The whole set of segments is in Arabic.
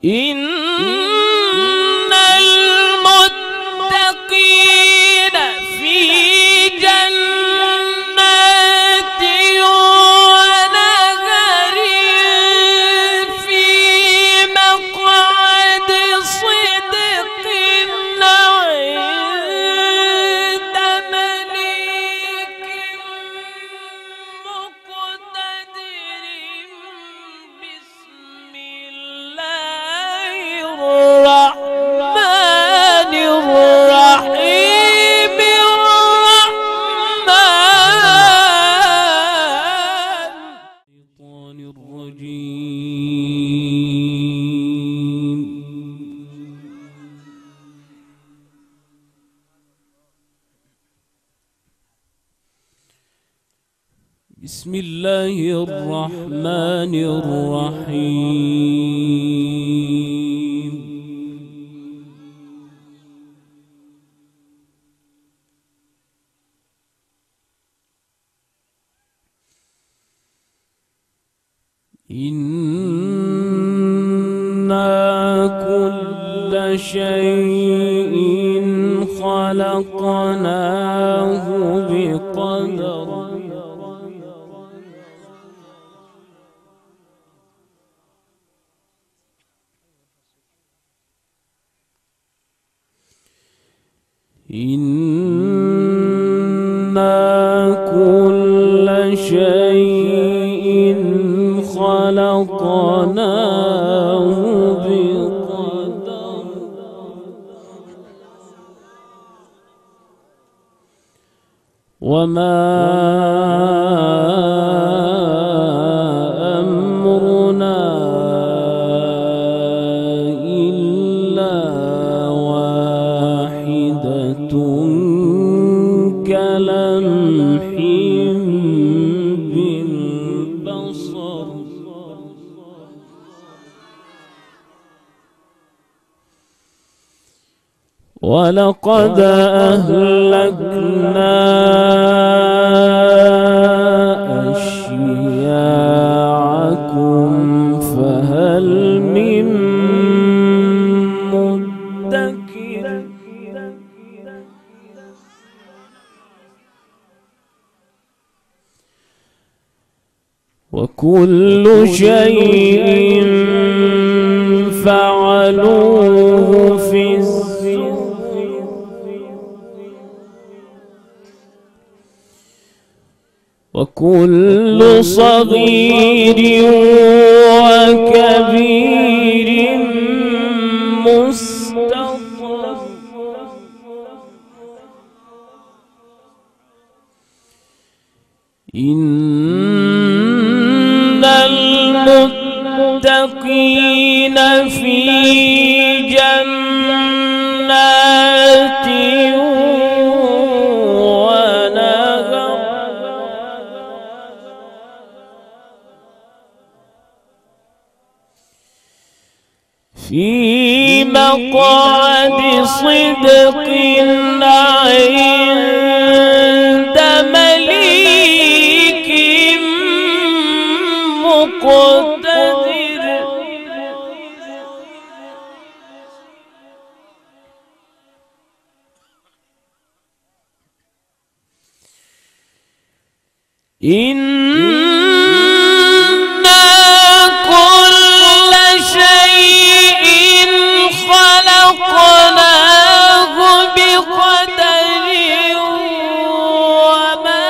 إن المتقين في جنات ونهر في مقعد صدق عند مليك مقتدر. بسم الله الرحمن الرحيم. الشيطان الرجيم. بسم الله الرحمن الرحيم. إنا كل شيء خلقناه بقدر. إنا كل شيء خلقناه بقدر. وما أمرنا إلا واحدة كلمح بالبصر. ولقد أهلكنا أشياعكم فهل من مدكر. وكل شيء فعلوه في الزبر. وكل صغير وكبير مستطر. إن المتقين في جنات ونهر في مقعد صدق عند مليك مقتدر. إنا كل شيء خلقناه بقدر. وما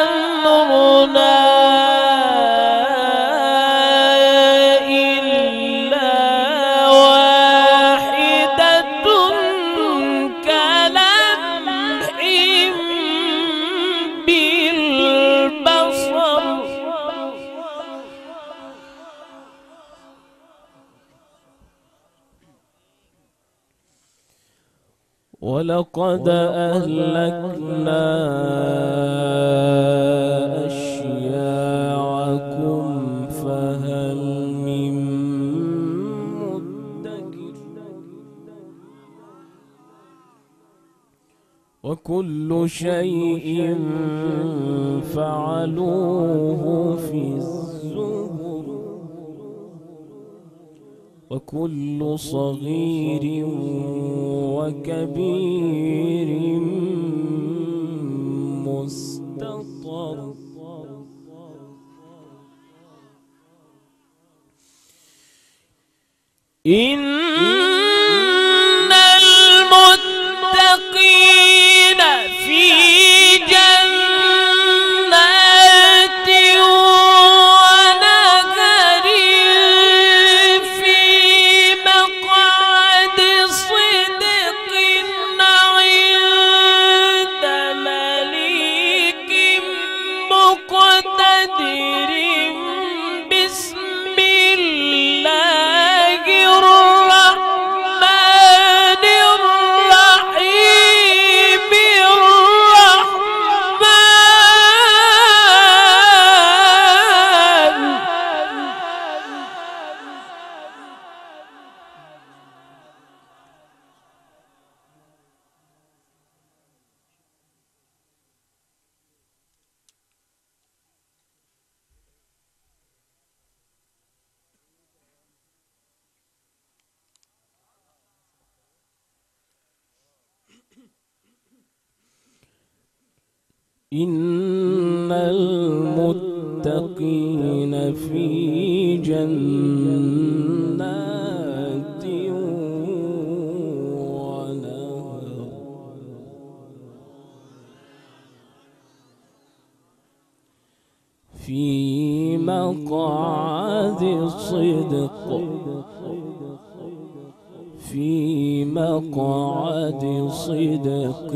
أمرنا إلا واحدة كلمح بالبصر. ولقد أهلكنا أشياعكم فهل من مدكر. وكل شيء فعلوه في الزبر. وكل صغير وكبير مستطر. إن المتقين في جنات ونهر في مقعد صدق عند مليك مقتدر. بسم الله الرحمن الرحيم. إن المتقين في جنات ونهر في مقعد صدق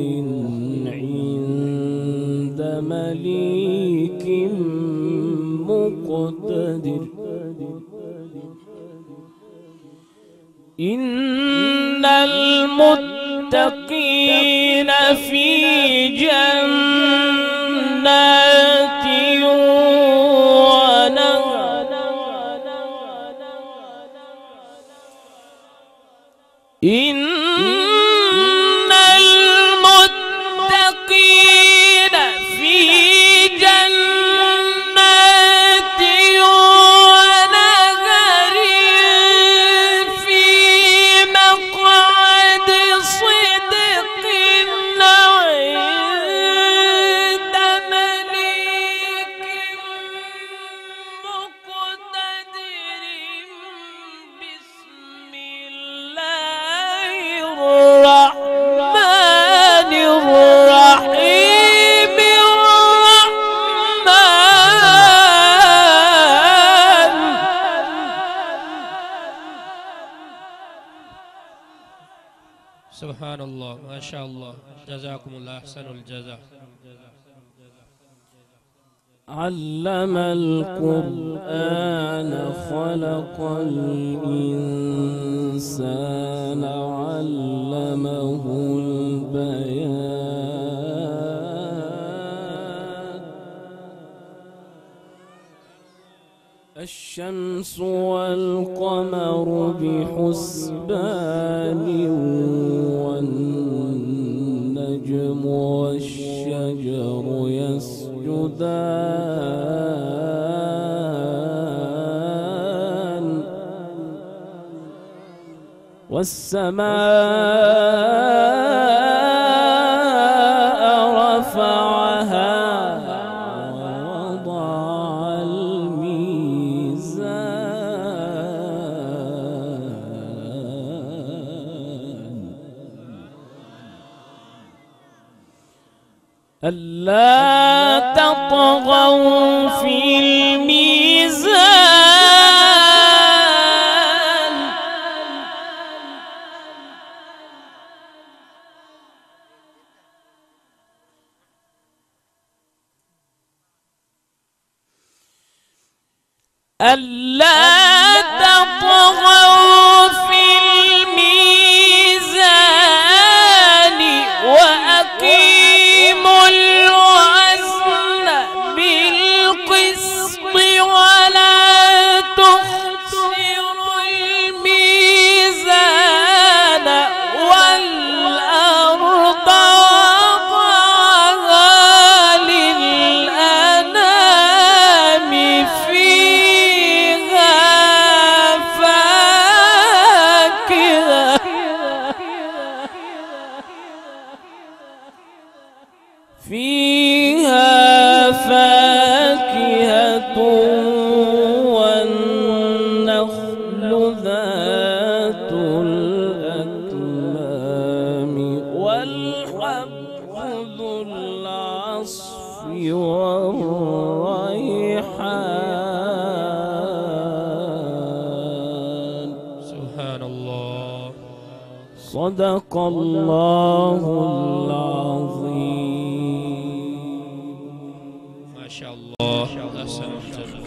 عند مليك مقتدر. إن المتقين في جنات ونهر. إن المتقين في جنات ونهر في مقعد صدق عند مليك مقتدر. بسم الله الرحمن الرحيم. سبحان الله ما شاء الله جزاكم الله أحسن الجزاء. علم القرآن خلق الإنسان علمه البيان. الشمس والقمر بحسبان والنجم والشجر يسجدان والسماء رفعها ووضع الميزان ألا تطغوا في الميزان. ألا تطغوا في الميزان وأقيموا الوزن بالقسط ولا تخسروا الميزان والأرض وضعها للأنام فيها فاكهة فاكهة والنخل ذات الأكمام والحب ذو العصف والريحان. سبحان الله. صدق الله العظيم. ما شاء الله. أحسنت.